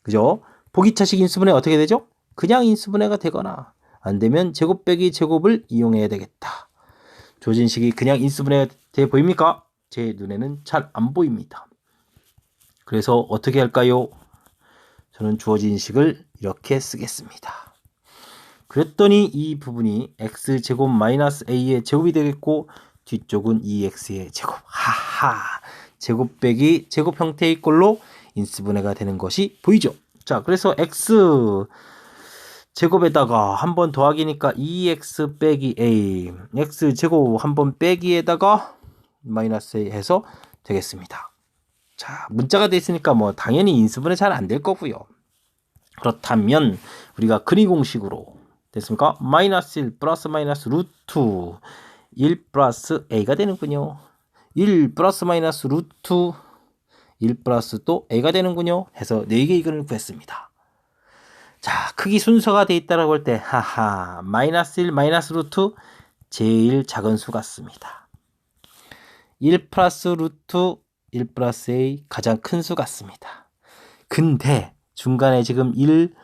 그죠? 복 2차식 인수분해 어떻게 되죠? 그냥 인수분해가 되거나 안 되면 제곱 빼기 제곱을 이용해야 되겠다. 주어진 식이 그냥 인수분해가 돼 보입니까? 제 눈에는 잘 안 보입니다. 그래서 어떻게 할까요? 저는 주어진 식을 이렇게 쓰겠습니다. 그랬더니 이 부분이 x제곱 마이너스 a의 제곱이 되겠고 뒤쪽은 2x의 제곱. 하하. 제곱 빼기 제곱 형태의 꼴로 인수분해가 되는 것이 보이죠. 자, 그래서 x 제곱에다가 한번 더하기니까 2x 빼기 a, x 제곱 한번 빼기에다가 마이너스 a 해서 되겠습니다. 자, 문자가 돼 있으니까 뭐 당연히 인수분해 잘 안 될 거고요. 그렇다면 우리가 근위 공식으로 됐습니까? 마이너스 1 플러스 마이너스 루트 1 플러스 a가 되는군요. 1 플러스 마이너스 루트 1 플러스 또 a가 되는군요. 해서 4개의 이근을 구했습니다. 자, 크기 순서가 돼 있다라고 할 때 하하 마이너스 1 마이너스 루트 제일 작은 수 같습니다. 1 플러스 루트 1 플러스 a 가장 큰 수 같습니다. 근데 중간에 지금 1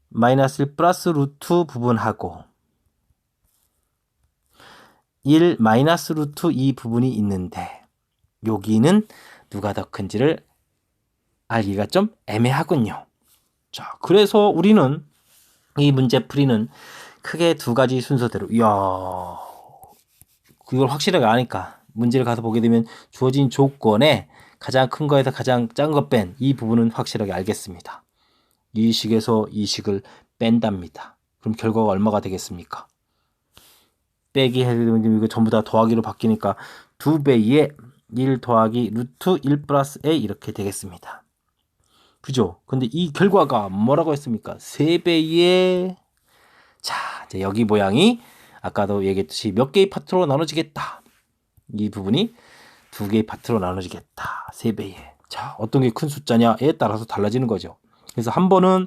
마이너스 1 플러스 루트 부분하고 1 마이너스 루트 이 부분이 있는데 여기는 누가 더 큰지를 알기가 좀 애매하군요. 자, 그래서 우리는 이 문제 풀이는 크게 두 가지 순서대로 그걸 확실하게 아니까 문제를 가서 보게 되면 주어진 조건에 가장 큰 거에서 가장 작은 거 뺀 이 부분은 확실하게 알겠습니다. 이 식에서 이 식을 뺀답니다. 그럼 결과가 얼마가 되겠습니까? 빼기 해야 되면 이거 전부 다 더하기로 바뀌니까 2배의 1 더하기 루트 1 플러스 a 이렇게 되겠습니다. 그죠? 근데 이 결과가 뭐라고 했습니까? 3배의 자, 이제 여기 모양이 아까도 얘기했듯이 몇 개의 파트로 나눠지겠다. 이 부분이 2개의 파트로 나눠지겠다. 3배의. 자, 어떤 게 큰 숫자냐에 따라서 달라지는 거죠. 그래서 한 번은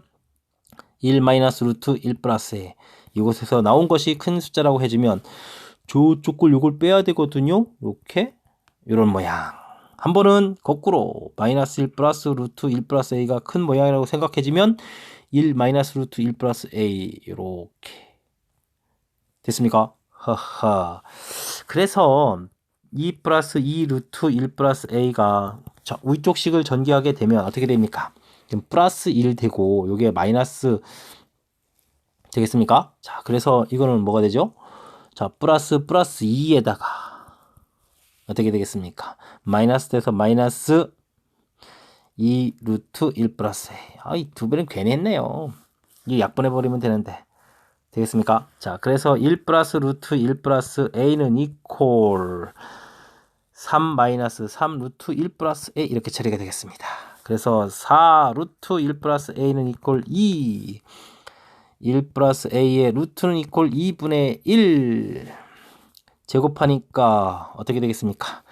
1 마이너스 루트 1 플러스 a 이곳에서 나온 것이 큰 숫자라고 해주면 저쪽 걸 요걸 빼야 되거든요. 이렇게 이런 모양. 한 번은 거꾸로 마이너스 1 플러스 루트 1 플러스 a가 큰 모양이라고 생각해주면 1 마이너스 루트 1 플러스 a 이렇게 됐습니까? 하하. 그래서 2 플러스 2 루트 1 플러스 a가 자, 위쪽 식을 전개하게 되면 어떻게 됩니까? 지금 플러스 1 되고 요게 마이너스 되겠습니까? 자, 그래서 이거는 뭐가 되죠? 자, 플러스 2에다가 어떻게 되겠습니까? 마이너스 돼서 마이너스 2 루트 1 플러스 a. 이 두 배는 괜히 했네요. 이 약분해버리면 되는데. 되겠습니까? 자, 그래서 1 플러스 루트 1 플러스 a는 이퀄 3 마이너스 3 루트 1 플러스 a 이렇게 처리가 되겠습니다. 그래서 4 루트 1 플러스 a는 이퀄 2 1 플러스 a의 루트는 이퀄 2분의 1 제곱하니까 어떻게 되겠습니까?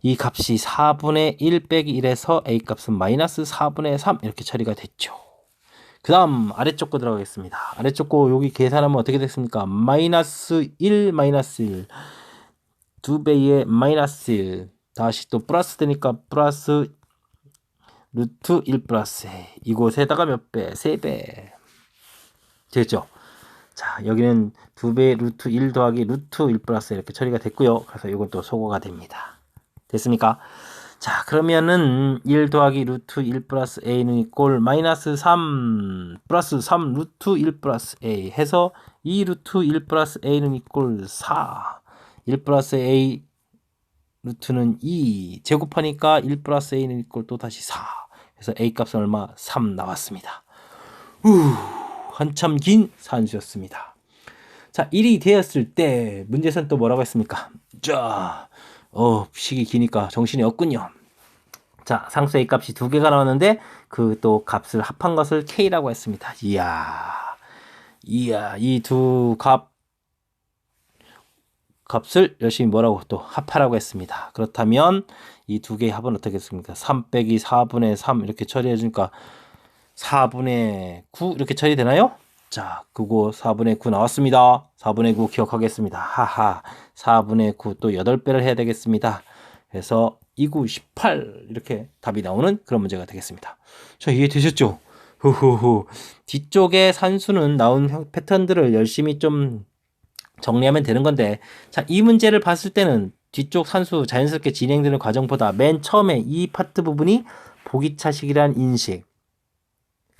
이 값이 4분의 1 빼기 1에서 a 값은 마이너스 4분의 3 이렇게 처리가 됐죠. 그 다음 아래쪽 거 들어가겠습니다. 아래쪽 거 여기 계산하면 어떻게 됐습니까? 마이너스 1 마이너스 1 2배의 마이너스 1 다시 또 플러스 되니까 플러스 루트 1 플러스 이곳에다가 몇 배? 3배 됐죠? 자, 여기는 2배 루트 1 더하기 루트 1 플러스 이렇게 처리가 됐고요. 그래서 이건 또 소거가 됩니다. 됐습니까? 자, 그러면은 1 더하기 루트 1 플러스 a는 이꼴 마이너스 3 플러스 3 루트 1 플러스 a 해서 2 루트 1 플러스 a는 이꼴 4 1 플러스 a 루트는 2 제곱하니까 1 플러스 a는 이꼴 또 다시 4 그래서 a 값은 얼마? 3 나왔습니다. 한참 긴 산수였습니다. 자, 1이 되었을 때 문제에서는 또 뭐라고 했습니까? 자, 식이 기니까 정신이 없군요. 자, 상수 a 값이 2개가 나왔는데 그 또 값을 합한 것을 k라고 했습니다. 이야, 이 두 값을 열심히 뭐라고 또 합하라고 했습니다. 그렇다면 이 두 개의 합은 어떻게 했습니까? 3 빼기 4분의 3 이렇게 처리해 주니까 4분의 9 이렇게 처리되나요? 자, 그거 4분의 9 나왔습니다. 4분의 9 기억하겠습니다. 하하, 4분의 9 또 8배를 해야 되겠습니다. 그래서 2, 9, 18 이렇게 답이 나오는 그런 문제가 되겠습니다. 자, 이해되셨죠? 후후후. 뒤쪽에 산수는 나온 패턴들을 열심히 좀 정리하면 되는 건데, 자, 이 문제를 봤을 때는 뒤쪽 산수 자연스럽게 진행되는 과정보다 맨 처음에 이 파트 부분이 보기차식이란 인식,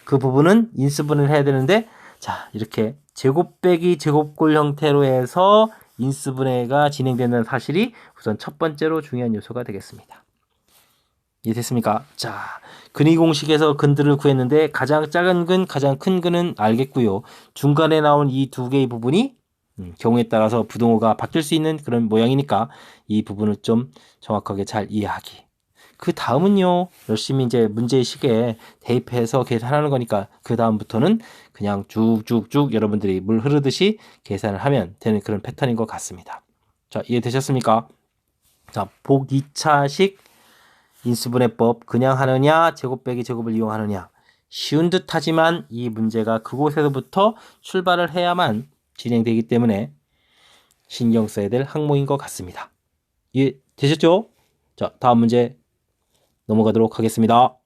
그 부분은 인수분해를 해야 되는데, 자, 이렇게 제곱 빼기 제곱골 형태로 해서 인수분해가 진행되는 사실이 우선 첫 번째로 중요한 요소가 되겠습니다. 이해됐습니까? 자, 근위 공식에서 근들을 구했는데 가장 작은 근, 가장 큰 근은 알겠고요. 중간에 나온 이 두 개의 부분이 경우에 따라서 부등호가 바뀔 수 있는 그런 모양이니까 이 부분을 좀 정확하게 잘 이해하기. 그 다음은요, 열심히 이제 문제식에 대입해서 계산하는 거니까 그 다음부터는 그냥 쭉쭉쭉 여러분들이 물 흐르듯이 계산을 하면 되는 그런 패턴인 것 같습니다. 자, 이해되셨습니까? 자, 보기 2차식 인수분해법 그냥 하느냐 제곱 빼기 제곱을 이용하느냐 쉬운 듯 하지만 이 문제가 그곳에서부터 출발을 해야만 진행되기 때문에 신경 써야 될 항목인 것 같습니다. 이해되셨죠? 자, 다음 문제 넘어가도록 하겠습니다.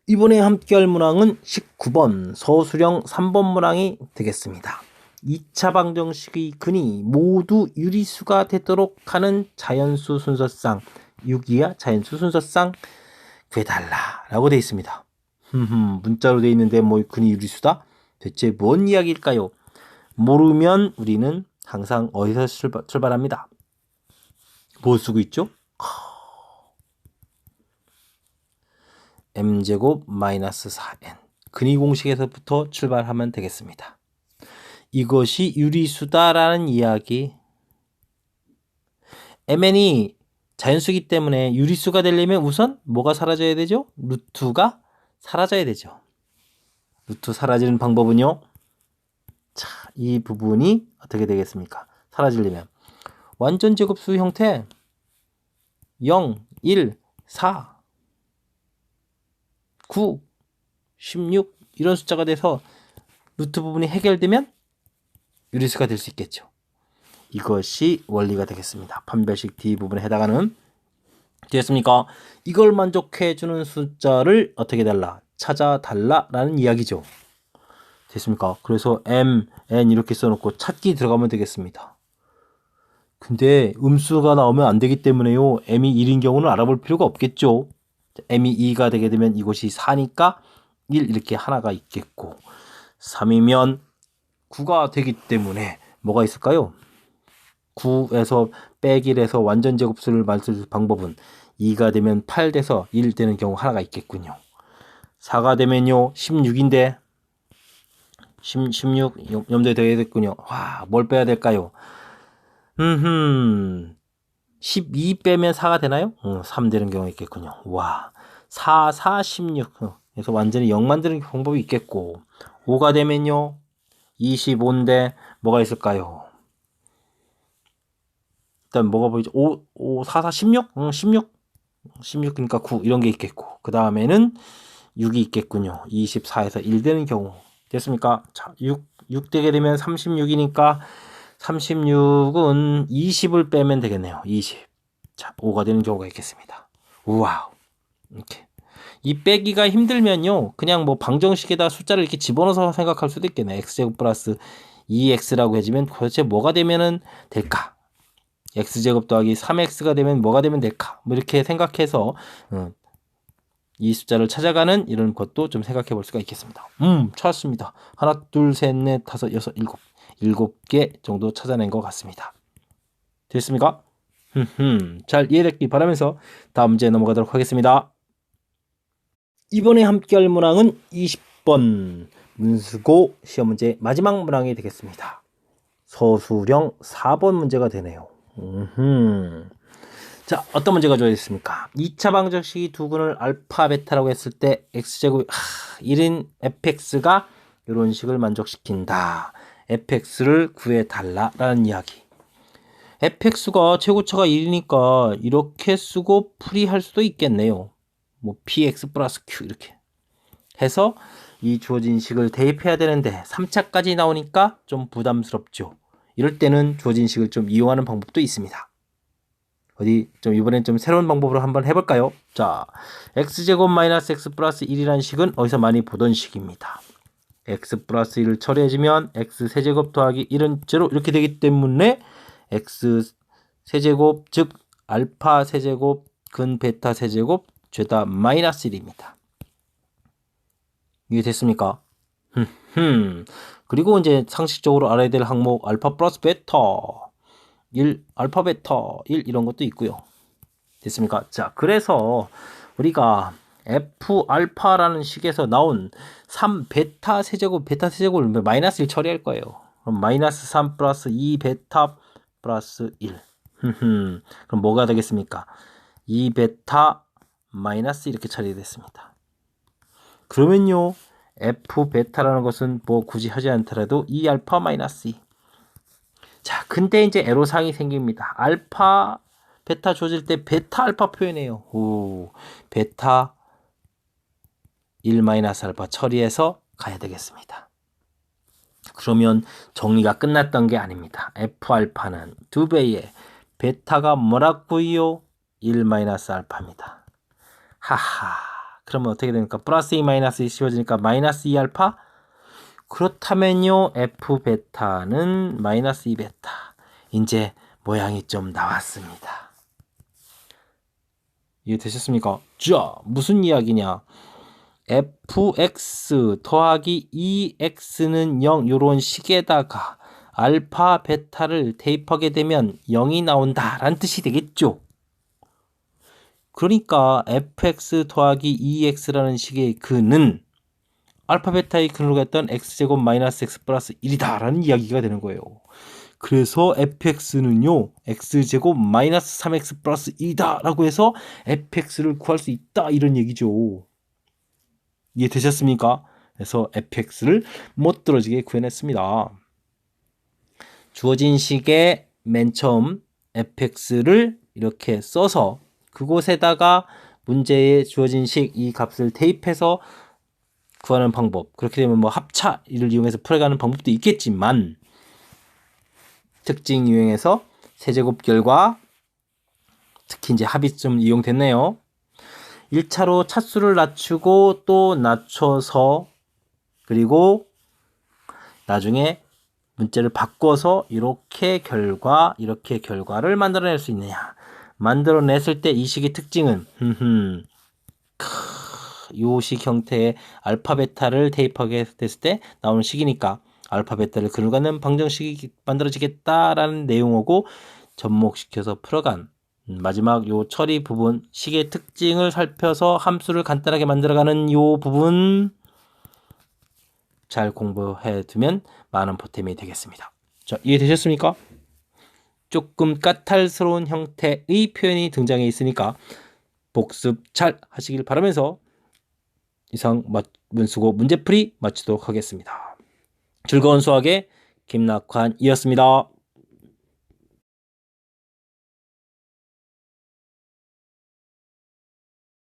이번에 함께할 문항은 19번 서술형 3번 문항이 되겠습니다. 2차 방정식의 근이 모두 유리수가 되도록 하는 자연수 순서상 6이야 자연수 순서상 구해달라 라고 되어 있습니다. 문자로 되어 있는데 뭐 근이 유리수다? 대체 뭔 이야기일까요? 모르면 우리는 항상 어디서 출발합니다. 뭐 쓰고 있죠? m제곱 마이너스 4n 근위 공식에서부터 출발하면 되겠습니다. 이것이 유리수다라는 이야기. mn이 자연수이기 때문에 유리수가 되려면 우선 뭐가 사라져야 되죠? 루트가 사라져야 되죠. 루트 사라지는 방법은요. 자, 이 부분이 어떻게 되겠습니까? 사라지려면 완전 제곱수 형태 0, 1, 4, 9, 16 이런 숫자가 돼서 루트 부분이 해결되면 유리수가 될 수 있겠죠. 이것이 원리가 되겠습니다. 판별식 D 부분에 해당하는 되었습니까? 이걸 만족해주는 숫자를 어떻게 달라? 찾아달라 라는 이야기죠. 됐습니까? 그래서 M, N 이렇게 써놓고 찾기 들어가면 되겠습니다. 근데 음수가 나오면 안 되기 때문에요. M이 1인 경우는 알아볼 필요가 없겠죠. M이 2가 되게 되면 이것이 4니까 1 이렇게 하나가 있겠고 3이면 9가 되기 때문에 뭐가 있을까요? 9에서 빼기 1에서 완전 제곱수를 만들 방법은 2가 되면 8 돼서 1 되는 경우 하나가 있겠군요. 4가 되면요 16인데 16 염두에 둬야 되겠군요. 와, 뭘 빼야 될까요? 12 빼면 4가 되나요? 3 되는 경우가 있겠군요. 와, 4, 4, 16 그래서 완전히 0 만드는 방법이 있겠고 5가 되면요 25인데 뭐가 있을까요? 일단 뭐가 보이죠? 5, 4, 4, 16? 16 그러니까 9 이런 게 있겠고 그 다음에는 6이 있겠군요. 24에서 1 되는 경우 됐습니까? 자, 6 되게 되면 36이니까 36은 20을 빼면 되겠네요. 20. 자, 5가 되는 경우가 있겠습니다. 우와우. 이렇게. 이 빼기가 힘들면요. 그냥 뭐 방정식에다 숫자를 이렇게 집어넣어서 생각할 수도 있겠네. x제곱 플러스 2x라고 해주면 도대체 뭐가 되면은 될까? x제곱 더하기 3x가 되면 뭐가 되면 될까? 뭐 이렇게 생각해서 이 숫자를 찾아가는 이런 것도 좀 생각해 볼 수가 있겠습니다. 찾았습니다. 하나, 둘, 셋, 넷, 다섯, 여섯, 일곱 개 정도 찾아낸 것 같습니다. 됐습니까? 잘 이해됐기 바라면서 다음 문제 넘어가도록 하겠습니다. 이번에 함께할 문항은 20번 문수고 시험 문제 마지막 문항이 되겠습니다. 서술형 4번 문제가 되네요. 자, 어떤 문제가 주어졌습니까? 2차 방정식이 두 근을 알파, 베타라고 했을 때 x제곱 1인 fx가 이런 식을 만족시킨다. fx를 구해달라라는 이야기. fx가 최고차가 1이니까 이렇게 쓰고 풀이할 수도 있겠네요. 뭐 px 플러스 q 이렇게 해서 이 주어진 식을 대입해야 되는데 3차까지 나오니까 좀 부담스럽죠. 이럴 때는 주어진 식을 좀 이용하는 방법도 있습니다. 어디 좀 이번엔 좀 새로운 방법으로 한번 해볼까요? 자, x제곱 마이너스 x 플러스 1이라는 식은 어디서 많이 보던 식입니다. x 플러스 1을 처리해주면 x 세제곱 더하기 1은 0 이렇게 되기 때문에 x 세제곱 즉 알파 세제곱 근 베타 세제곱 죄다 마이너스 1입니다. 이해됐습니까? 그리고 이제 상식적으로 알아야 될 항목 알파 플러스 베타 1, 알파 베타 1 이런 것도 있고요. 됐습니까? 자, 그래서 우리가 f 알파라는 식에서 나온 3 베타 세제곱 베타를 마이너스 1 처리할 거예요. 그럼 마이너스 3 플러스 2 베타 플러스 1 그럼 뭐가 되겠습니까? 2 베타 마이너스 이렇게 처리됐습니다. 그러면요 f 베타라는 것은 뭐 굳이 하지 않더라도 2 알파 마이너스 2. 자, 근데 이제 애로사항이 생깁니다. 알파 베타 주어질 때 베타 알파 표현해요. 오, 베타 1-알파 처리해서 가야 되겠습니다. 그러면 정리가 끝났던 게 아닙니다. F알파는 2배의 베타가 뭐라고요? 1-알파입니다. 하하. 그러면 어떻게 됩니까? 플러스 2 마이너스 2 씌워지니까 마이너스 2알파? 그렇다면요, F베타는 마이너스 2베타. 이제 모양이 좀 나왔습니다. 이해되셨습니까? 자, 무슨 이야기냐? fx 더하기 2x는 0 요런 식에다가 알파 베타를 대입하게 되면 0이 나온다 라는 뜻이 되겠죠. 그러니까 fx 더하기 2x라는 식의 근은 알파 베타의 근으로 했던 x제곱 마이너스 x 플러스 1이다 라는 이야기가 되는 거예요. 그래서 fx는요 x제곱 마이너스 3x 플러스 1이다 라고 해서 fx를 구할 수 있다 이런 얘기죠. 이해되셨습니까? 그래서 fx를 못 떨어지게 구해냈습니다. 주어진 식의 맨 처음 fx를 이렇게 써서 그곳에다가 문제에 주어진 식 이 값을 대입해서 구하는 방법, 그렇게 되면 뭐 합차를 이용해서 풀어가는 방법도 있겠지만 특징 유형에서 세제곱 결과 특히 이제 합이 좀 이용됐네요. 1차로 차수를 낮추고 또 낮춰서 그리고 나중에 문자를 바꿔서 이렇게 결과를 만들어낼 수 있느냐. 만들어냈을 때 이 식의 특징은 요식 형태의 알파 베타를 대입하게 됐을 때 나오는 식이니까 알파 베타를 근을 갖는 방정식이 만들어지겠다라는 내용하고 접목시켜서 풀어간 마지막 요 처리 부분 식의 특징을 살펴서 함수를 간단하게 만들어가는 요 부분 잘 공부해 두면 많은 보탬이 되겠습니다. 자, 이해되셨습니까? 조금 까탈스러운 형태의 표현이 등장해 있으니까 복습 잘 하시길 바라면서 이상 문수고 문제풀이 마치도록 하겠습니다. 즐거운 수학의 김낙환이었습니다.